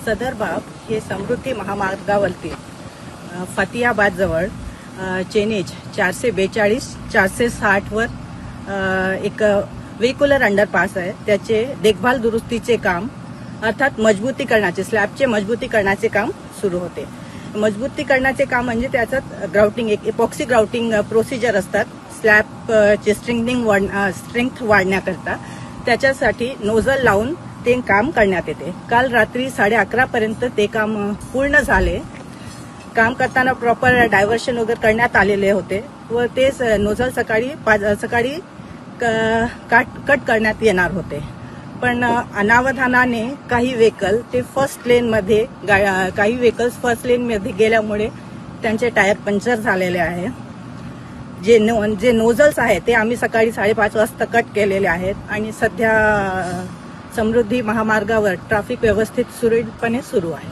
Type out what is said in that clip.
सदर बाब हे समृद्धी महामार्गावरती फतियाबाद जवळ चेनेज 442 460 वर एक व्हेक्युलर अंडरपास आहे. त्याचे देखभाल दुरुस्तीचे काम अर्थात मजबूतीकरणाचे स्लॅबचे मजबूतीकरणाचे काम सुरू होते. मजबूतीकरणाचे काम म्हणजे त्याच्यात ग्राउटिंग एक इपॉक्सी ग्राउटिंग प्रोसिजर असतात स्लॅबचे स्ट्रेंथ वाढण्याकरता. त्याच्यासाठी नोझल लावून ते काम करण्यात येते. काल रात्री 11:30 पर्यंत ते काम पूर्ण झाले. काम करताना प्रॉपर डायव्हर्शन वगैरे करण्यात आलेले होते व तेच नोझल सकाळी कट करण्यात येणार होते. पण अनावधानाने काही व्हेकल ते फर्स्ट लेन मध्ये गेल्यामुळे त्यांचे टायर पंक्चर झालेले आहे. जे नोझल्स आहेत ते आम्ही सकाळी 5:30 वाजता कट केलेले आहेत आणि सध्या समृद्धी महामार्गावर ट्रॅफिक व्यवस्थित सुरळीतपणे सुरू आहे.